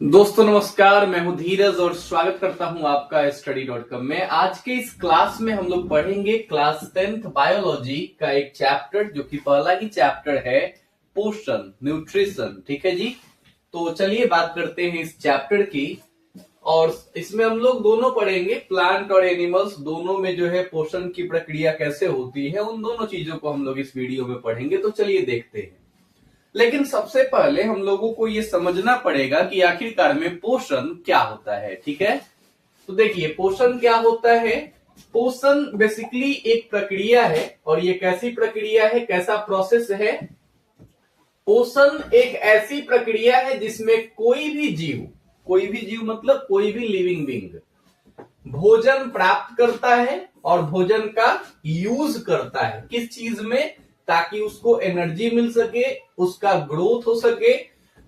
दोस्तों नमस्कार, मैं हूं धीरज और स्वागत करता हूं आपका study.com में। आज के इस क्लास में हम लोग पढ़ेंगे क्लास 10th बायोलॉजी का एक चैप्टर, जो कि पहला ही चैप्टर है, पोषण, न्यूट्रिशन। ठीक है जी। तो चलिए बात करते हैं इस चैप्टर की। और इसमें हम लोग दोनों पढ़ेंगे, प्लांट और एनिमल्स दोनों में जो है पोषण की प्रक्रिया कैसे होती है, उन दोनों चीजों को हम लोग इस वीडियो में पढ़ेंगे। तो चलिए देखते हैं। लेकिन सबसे पहले हम लोगों को ये समझना पड़ेगा कि आखिरकार में पोषण क्या होता है। ठीक है, तो देखिए पोषण क्या होता है। पोषण बेसिकली एक प्रक्रिया है, और ये कैसी प्रक्रिया है, कैसा प्रोसेस है। पोषण एक ऐसी प्रक्रिया है जिसमें कोई भी जीव मतलब कोई भी लिविंग बीइंग भोजन प्राप्त करता है और भोजन का यूज करता है। किस चीज में? ताकि उसको एनर्जी मिल सके, उसका ग्रोथ हो सके,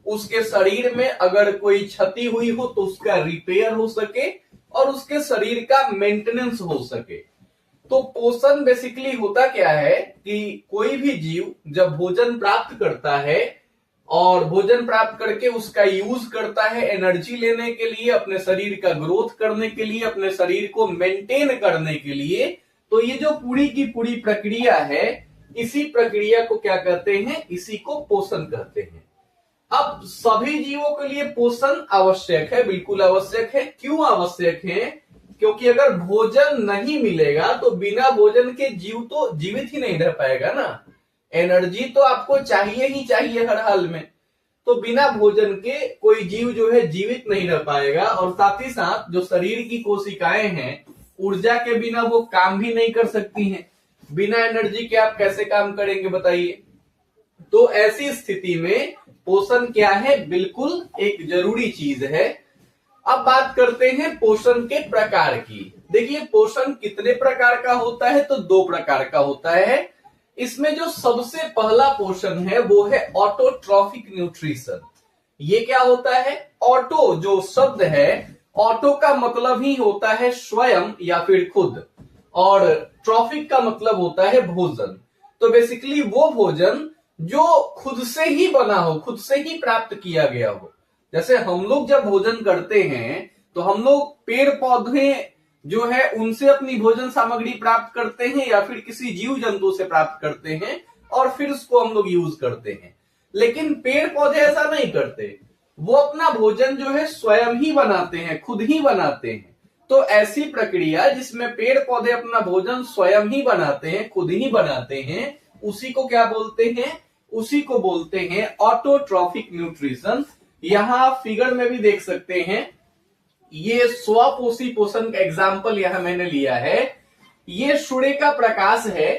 उसके शरीर में अगर कोई क्षति हुई हो तो उसका रिपेयर हो सके, और उसके शरीर का मेंटेनेंस हो सके। तो पोषण बेसिकली होता क्या है कि कोई भी जीव जब भोजन प्राप्त करता है और भोजन प्राप्त करके उसका यूज करता है एनर्जी लेने के लिए, अपने शरीर का ग्रोथ करने के लिए, अपने शरीर को मेंटेन करने के लिए, तो ये जो पूरी की पूरी प्रक्रिया है, इसी प्रक्रिया को क्या कहते हैं? इसी को पोषण कहते हैं। अब सभी जीवों के लिए पोषण आवश्यक है, बिल्कुल आवश्यक है। क्यों आवश्यक है? क्योंकि अगर भोजन नहीं मिलेगा तो बिना भोजन के जीव तो जीवित ही नहीं रह पाएगा ना। एनर्जी तो आपको चाहिए ही चाहिए हर हाल में। तो बिना भोजन के कोई जीव जो है जीवित नहीं रह पाएगा। और साथ ही साथ जो शरीर की कोशिकाएं हैं, ऊर्जा के बिना वो काम भी नहीं कर सकती हैं। बिना एनर्जी के आप कैसे काम करेंगे बताइए। तो ऐसी स्थिति में पोषण क्या है? बिल्कुल एक जरूरी चीज है। अब बात करते हैं पोषण के प्रकार की। देखिए पोषण कितने प्रकार का होता है? तो 2 प्रकार का होता है। इसमें जो सबसे पहला पोषण है वो है ऑटोट्रॉफिक न्यूट्रिशन। ये क्या होता है? ऑटो जो शब्द है, ऑटो का मतलब ही होता है स्वयं या फिर खुद, और ट्रॉफिक का मतलब होता है भोजन। तो बेसिकली वो भोजन जो खुद से ही बना हो, खुद से ही प्राप्त किया गया हो। जैसे हम लोग जब भोजन करते हैं तो हम लोग पेड़ पौधे जो है उनसे अपनी भोजन सामग्री प्राप्त करते हैं, या फिर किसी जीव जंतु से प्राप्त करते हैं, और फिर उसको हम लोग यूज करते हैं। लेकिन पेड़ पौधे ऐसा नहीं करते। वो अपना भोजन जो है स्वयं ही बनाते हैं, खुद ही बनाते हैं। तो ऐसी प्रक्रिया जिसमें पेड़ पौधे अपना भोजन स्वयं ही बनाते हैं, खुद ही बनाते हैं, उसी को क्या बोलते हैं? उसी को बोलते हैं ऑटोट्रॉफिक न्यूट्रिशन। यहां आप फिगर में भी देख सकते हैं, ये स्वपोषी पोषण का एग्जाम्पल यहां मैंने लिया है। ये सूर्य का प्रकाश है।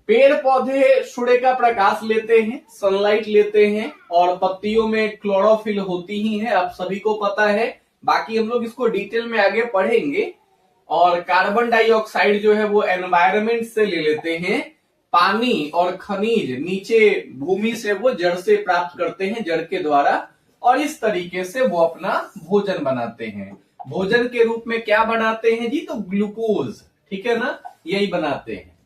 पेड़ पौधे सूर्य का प्रकाश लेते हैं, सनलाइट लेते हैं, और पत्तियों में क्लोरोफिल होती ही है, आप सभी को पता है। बाकी हम लोग इसको डिटेल में आगे पढ़ेंगे। और कार्बन डाइऑक्साइड जो है वो एनवायरनमेंट से ले लेते हैं। पानी और खनिज नीचे भूमि से वो जड़ से प्राप्त करते हैं, जड़ के द्वारा, और इस तरीके से वो अपना भोजन बनाते हैं। भोजन के रूप में क्या बनाते हैं जी? तो ग्लूकोज, ठीक है ना, यही बनाते हैं।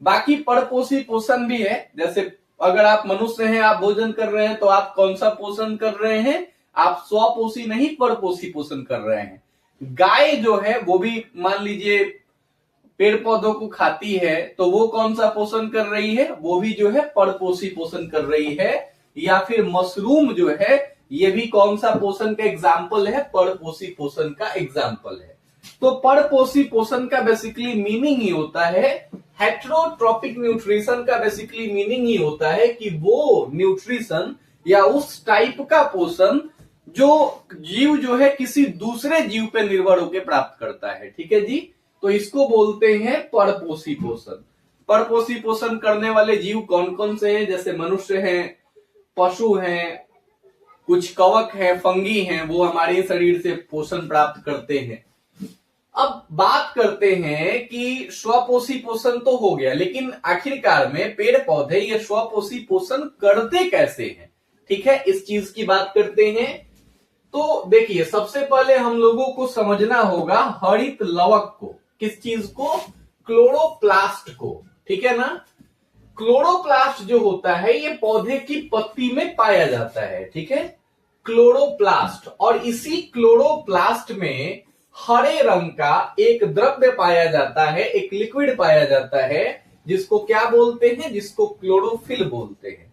बाकी परपोषी पोषण भी है। जैसे अगर आप मनुष्य हैं, आप भोजन कर रहे हैं, तो आप कौन सा पोषण कर रहे हैं? आप स्वपोषी नहीं परपोषी पोषण कर रहे हैं। गाय जो है वो भी मान लीजिए पेड़ पौधों को खाती है, तो वो कौन सा पोषण कर रही है? वो भी जो है परपोषी पोषण कर रही है। या फिर मशरूम जो है, ये भी कौन सा पोषण का एग्जाम्पल है? परपोषी पोषण का एग्जाम्पल है। तो परपोषी पोषण का बेसिकली मीनिंग ही होता है, हेटेरोट्रॉपिक न्यूट्रिशन का बेसिकली मीनिंग ही होता है कि वो न्यूट्रिशन या उस टाइप का पोषण जो जीव जो है किसी दूसरे जीव पे निर्भर होकर प्राप्त करता है। ठीक है जी। तो इसको बोलते हैं परपोषी पोषण। परपोषी पोषण करने वाले जीव कौन कौन से हैं? जैसे मनुष्य हैं, पशु हैं, कुछ कवक हैं, फंगी हैं, वो हमारे शरीर से पोषण प्राप्त करते हैं। अब बात करते हैं कि स्वपोषी पोषण तो हो गया, लेकिन आखिरकार में पेड़ पौधे ये स्वपोषी पोषण करते कैसे हैं? ठीक है, इस चीज की बात करते हैं। तो देखिए सबसे पहले हम लोगों को समझना होगा हरित लवक को। किस चीज को? क्लोरोप्लास्ट को। ठीक है ना। क्लोरोप्लास्ट जो होता है ये पौधे की पत्ती में पाया जाता है। ठीक है। क्लोरोप्लास्ट, और इसी क्लोरोप्लास्ट में हरे रंग का एक द्रव्य पाया जाता है, एक लिक्विड पाया जाता है, जिसको क्या बोलते हैं, जिसको क्लोरोफिल बोलते हैं।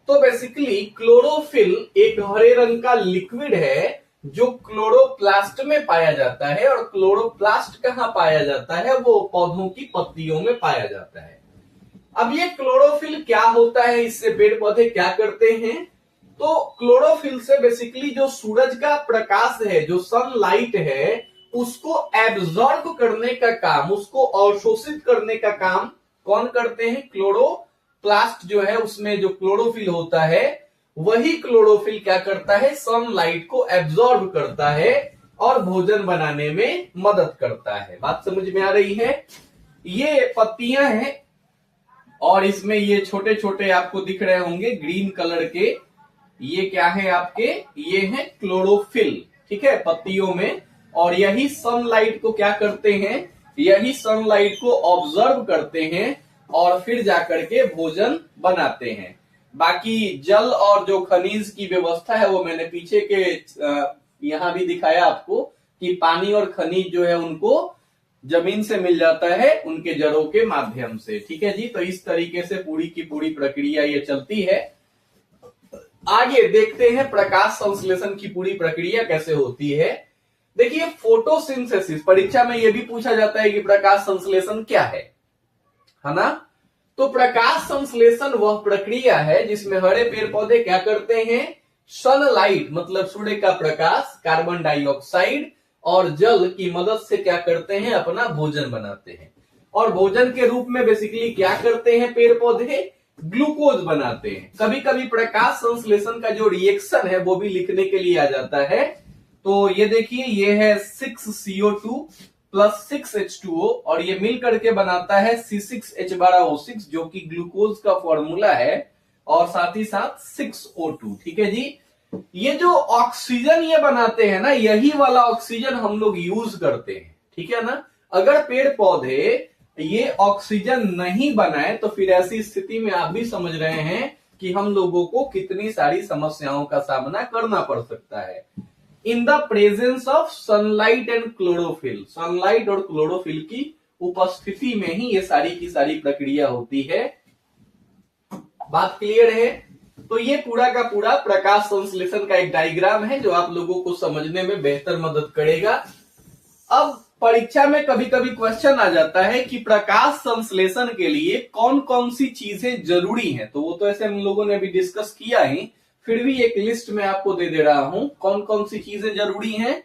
तो बेसिकली क्लोरोफिल एक हरे रंग का लिक्विड है जो क्लोरोप्लास्ट में पाया जाता है, और क्लोरोप्लास्ट कहाँ पाया जाता है, वो पौधों की पत्तियों में पाया जाता है। अब ये क्लोरोफिल क्या होता है, इससे पेड़ पौधे क्या करते हैं? तो क्लोरोफिल से बेसिकली जो सूरज का प्रकाश है, जो सनलाइट है, उसको एब्जॉर्ब करने का काम, उसको अवशोषित करने का काम कौन करते हैं? क्लोरोप्लास्ट जो है, उसमें जो क्लोरोफिल होता है, वही क्लोरोफिल क्या करता है? सनलाइट को एब्जॉर्ब करता है और भोजन बनाने में मदद करता है। बात समझ में आ रही है? ये पत्तियां हैं और इसमें ये छोटे छोटे आपको दिख रहे होंगे ग्रीन कलर के, ये क्या है आपके? ये है क्लोरोफिल, ठीक है, पत्तियों में। और यही सनलाइट को क्या करते हैं? यही सनलाइट को ऑब्जर्व करते हैं और फिर जाकर के भोजन बनाते हैं। बाकी जल और जो खनिज की व्यवस्था है वो मैंने पीछे के यहां भी दिखाया आपको कि पानी और खनिज जो है उनको जमीन से मिल जाता है उनके जड़ों के माध्यम से, ठीक है जी। तो इस तरीके से पूरी की पूरी प्रक्रिया ये चलती है। आगे देखते हैं प्रकाश संश्लेषण की पूरी प्रक्रिया कैसे होती है। देखिए, फोटोसिंथेसिस, परीक्षा में यह भी पूछा जाता है कि प्रकाश संश्लेषण क्या है ना? तो प्रकाश संश्लेषण वह प्रक्रिया है जिसमें हरे पेड़ पौधे क्या करते हैं? सनलाइट मतलब सूर्य का प्रकाश, कार्बन डाइऑक्साइड और जल की मदद से क्या करते हैं? अपना भोजन बनाते हैं। और भोजन के रूप में बेसिकली क्या करते हैं पेड़ पौधे? ग्लूकोज बनाते हैं। कभी कभी प्रकाश संश्लेषण का जो रिएक्शन है वो भी लिखने के लिए आ जाता है। तो ये देखिए, ये है 6CO2 प्लस 6H2O और ये मिल करके बनाता है C6H12O6 जो कि ग्लूकोज का फॉर्मूला है, और साथ ही साथ 6O2, ठीक है जी। ये जो ऑक्सीजन ये बनाते हैं ना, यही वाला ऑक्सीजन हम लोग यूज करते हैं, ठीक है ना। अगर पेड़ पौधे ये ऑक्सीजन नहीं बनाए तो फिर ऐसी स्थिति में आप भी समझ रहे हैं कि हम लोगों को कितनी सारी समस्याओं का सामना करना पड़ सकता है। In the presence of sunlight and chlorophyll, sunlight और क्लोरोफिल की उपस्थिति में ही ये सारी की सारी प्रक्रिया होती है। बात क्लियर है? तो ये पूरा का पूरा प्रकाश संश्लेषण का एक डायग्राम है जो आप लोगों को समझने में बेहतर मदद करेगा। अब परीक्षा में कभी कभी क्वेश्चन आ जाता है कि प्रकाश संश्लेषण के लिए कौन कौन सी चीजें जरूरी हैं। तो वो तो ऐसे हम लोगों ने अभी डिस्कस किया ही, फिर भी एक लिस्ट में आपको दे दे रहा हूं कौन कौन सी चीजें जरूरी हैं।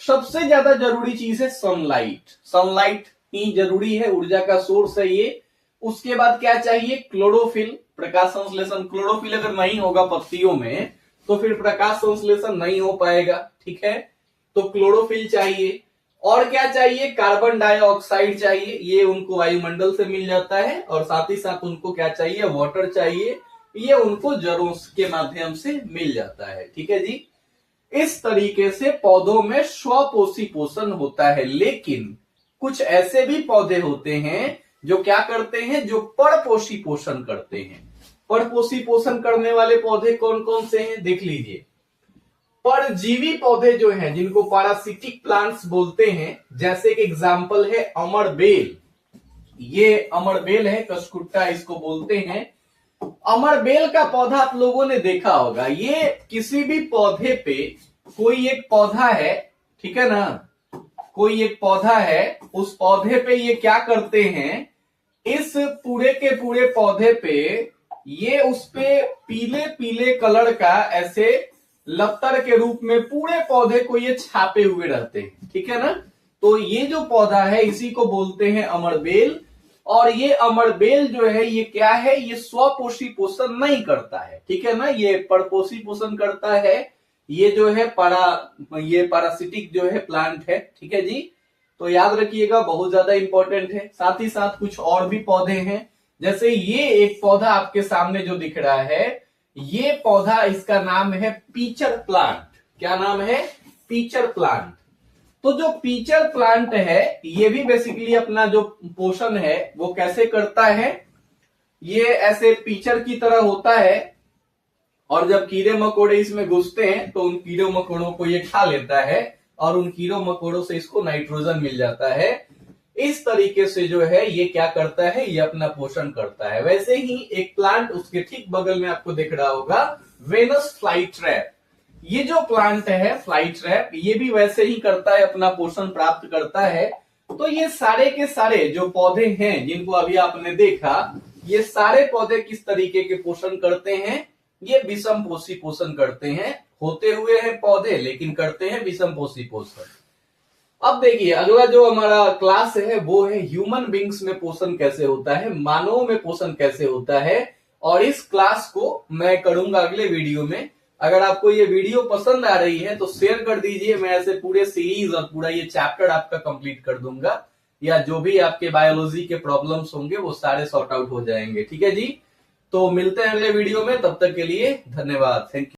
सबसे ज्यादा जरूरी चीज है सनलाइट, सनलाइट ही जरूरी है, ऊर्जा का सोर्स है ये। उसके बाद क्या चाहिए? क्लोरोफिल, प्रकाश संश्लेषण। क्लोरोफिल अगर नहीं होगा पत्तियों में तो फिर प्रकाश संश्लेषण नहीं हो पाएगा, ठीक है। तो क्लोरोफिल चाहिए। और क्या चाहिए? कार्बन डाइऑक्साइड चाहिए, ये उनको वायुमंडल से मिल जाता है। और साथ ही साथ उनको क्या चाहिए? वाटर चाहिए, ये उनको जड़ों के माध्यम से मिल जाता है, ठीक है जी। इस तरीके से पौधों में स्वपोषी पोषण होता है। लेकिन कुछ ऐसे भी पौधे होते हैं जो क्या करते हैं? जो परपोषी पोषण करते हैं। परपोषी पोषण करने वाले पौधे कौन कौन से हैं? देख लीजिए। परजीवी पौधे जो हैं, जिनको पैरासिटिक प्लांट्स बोलते हैं, जैसे कि एग्जाम्पल है अमरबेल। ये अमरबेल है, कसकुट्टा इसको बोलते हैं। अमरबेल का पौधा आप लोगों ने देखा होगा। ये किसी भी पौधे पे कोई एक पौधा है, ठीक है ना, कोई एक पौधा है, उस पौधे पे ये क्या करते हैं? इस पूरे के पूरे पौधे पे ये उस पे पीले पीले कलर का ऐसे लतर के रूप में पूरे पौधे को ये छापे हुए रहते हैं, ठीक है ना। तो ये जो पौधा है इसी को बोलते हैं अमरबेल। और ये अमरबेल जो है ये क्या है? ये स्वपोषी पोषण नहीं करता है, ठीक है ना, ये परपोषी पोषण करता है। ये जो है ये पैरासिटिक जो है प्लांट है, ठीक है जी। तो याद रखिएगा, बहुत ज्यादा इंपॉर्टेंट है। साथ ही साथ कुछ और भी पौधे हैं, जैसे ये एक पौधा आपके सामने जो दिख रहा है, ये पौधा, इसका नाम है पीचर प्लांट। क्या नाम है? Pitcher plant. तो जो पीचर प्लांट है ये भी बेसिकली अपना जो पोषण है वो कैसे करता है? ये ऐसे पीचर की तरह होता है और जब कीड़े मकोड़े इसमें घुसते हैं तो उन कीड़े मकोड़ों को ये खा लेता है और उन कीड़ों मकोड़ों से इसको नाइट्रोजन मिल जाता है। इस तरीके से जो है ये क्या करता है, ये अपना पोषण करता है। वैसे ही एक प्लांट उसके ठीक बगल में आपको दिख रहा होगा, वेनस फ्लाई ट्रैप। ये जो प्लांट है फ्लाई ट्रैप, ये भी वैसे ही करता है, अपना पोषण प्राप्त करता है। तो ये सारे के सारे जो पौधे हैं जिनको अभी आपने देखा, ये सारे पौधे किस तरीके के पोषण करते हैं, ये विषम पोषी पोषण करते हैं। होते हुए हैं पौधे लेकिन करते हैं विषम पोषी पोषण। अब देखिए अगला जो हमारा क्लास है वो है ह्यूमन बींग्स में पोषण कैसे होता है, मानवों में पोषण कैसे होता है। और इस क्लास को मैं करूंगा अगले वीडियो में। अगर आपको ये वीडियो पसंद आ रही है तो शेयर कर दीजिए, मैं ऐसे पूरे सीरीज और पूरा ये चैप्टर आपका कंप्लीट कर दूंगा, या जो भी आपके बायोलॉजी के प्रॉब्लम्स होंगे वो सारे सॉर्ट आउट हो जाएंगे। ठीक है जी, तो मिलते हैं अगले वीडियो में, तब तक के लिए धन्यवाद, थैंक यू।